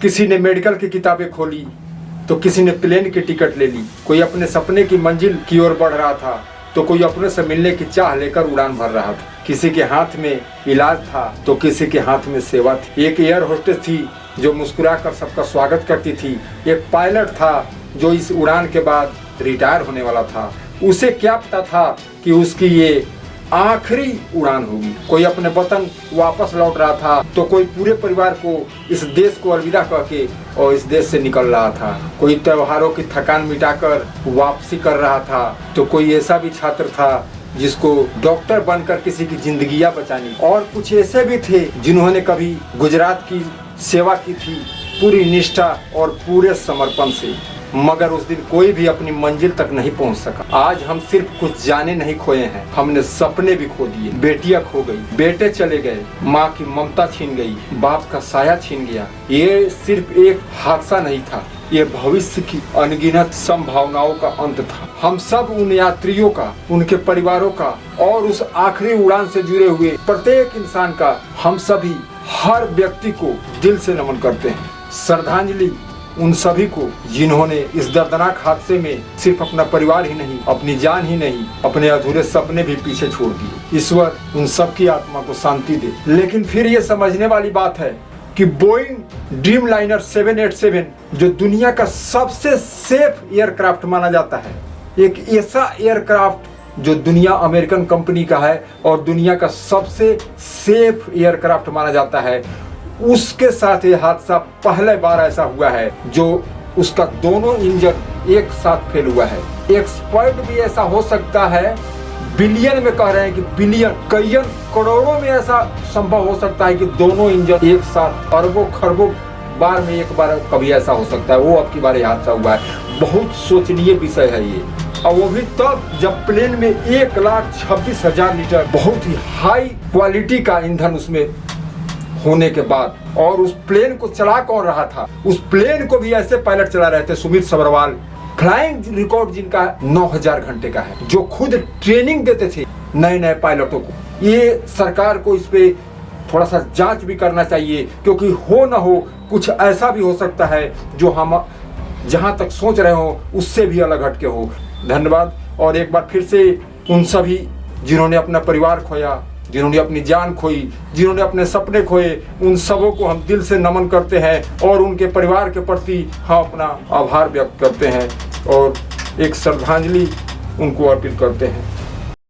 किसी ने मेडिकल की किताबें खोली तो किसी ने प्लेन की टिकट ले ली। कोई अपने सपने की मंजिल की ओर बढ़ रहा था तो कोई अपने से मिलने की चाह लेकर उड़ान भर रहा था। किसी के हाथ में इलाज था तो किसी के हाथ में सेवा थी। एक एयर होस्टेस थी जो मुस्कुराकर सबका स्वागत करती थी। एक पायलट था जो इस उड़ान के बाद रिटायर होने वाला था। उसे क्या पता था कि उसकी ये आखिरी उड़ान होगी। कोई अपने वतन वापस लौट रहा था तो कोई पूरे परिवार को इस देश को अलविदा कह के और इस देश से निकल रहा था। कोई त्योहारों की थकान मिटाकर वापसी कर रहा था तो कोई ऐसा भी छात्र था जिसको डॉक्टर बनकर किसी की जिंदगियां बचानी। और कुछ ऐसे भी थे जिन्होंने कभी गुजरात की सेवा की थी पूरी निष्ठा और पूरे समर्पण से, मगर उस दिन कोई भी अपनी मंजिल तक नहीं पहुंच सका। आज हम सिर्फ कुछ जाने नहीं खोए हैं, हमने सपने भी खो दिए। बेटियां खो गई, बेटे चले गए, माँ की ममता छीन गई, बाप का साया छीन गया। ये सिर्फ एक हादसा नहीं था, ये भविष्य की अनगिनत संभावनाओं का अंत था। हम सब उन यात्रियों का, उनके परिवारों का और उस आखिरी उड़ान से जुड़े हुए प्रत्येक इंसान का, हम सभी हर व्यक्ति को दिल से नमन करते हैं। श्रद्धांजलि उन सभी को जिन्होंने इस दर्दनाक हादसे में सिर्फ अपना परिवार ही नहीं, अपनी जान ही नहीं, अपने अधूरे सपने भी पीछे छोड़ दिए। ईश्वर उन सब की आत्मा को शांति दे। लेकिन फिर ये समझने वाली बात है कि बोइंग ड्रीमलाइनर 787 जो दुनिया का सबसे सेफ एयरक्राफ्ट माना जाता है, एक ऐसा एयरक्राफ्ट जो दुनिया अमेरिकन कंपनी का है और दुनिया का सबसे सेफ एयरक्राफ्ट माना जाता है, उसके साथ ये हादसा पहले बार ऐसा हुआ है जो उसका दोनों इंजन एक साथ फेल हुआ है। एक्सपर्ट भी ऐसा हो सकता है, बिलियन में कह रहे हैं कि बिलियन, कई करोड़ों में ऐसा संभव हो सकता है कि दोनों इंजन एक साथ अरबों खरबों बार में एक बार कभी ऐसा हो सकता है। वो अब की बार हादसा हुआ है। बहुत सोचनीय विषय है ये, और वो भी तब जब प्लेन में 1,26,000 लीटर बहुत ही हाई क्वालिटी का ईंधन उसमें होने के बाद। और उस प्लेन को चला कौन रहा था? उस प्लेन को भी ऐसे पायलट चला रहे थे, सुमित सब्रवाल, फ्लाइंग रिकॉर्ड जिनका 9,000 घंटे का है, जो खुद ट्रेनिंग देते थे नए नए पायलटों को। ये सरकार को इस पे थोड़ा सा जांच भी करना चाहिए, क्योंकि हो ना हो कुछ ऐसा भी हो सकता है जो हम जहां तक सोच रहे हो उससे भी अलग हटके हो। धन्यवाद। और एक बार फिर से उन सभी जिन्होंने अपना परिवार खोया, जिन्होंने अपनी जान खोई, जिन्होंने अपने सपने खोए, उन सबों को हम दिल से नमन करते हैं और उनके परिवार के प्रति हम अपना आभार व्यक्त करते हैं और एक श्रद्धांजलि उनको अर्पित करते हैं।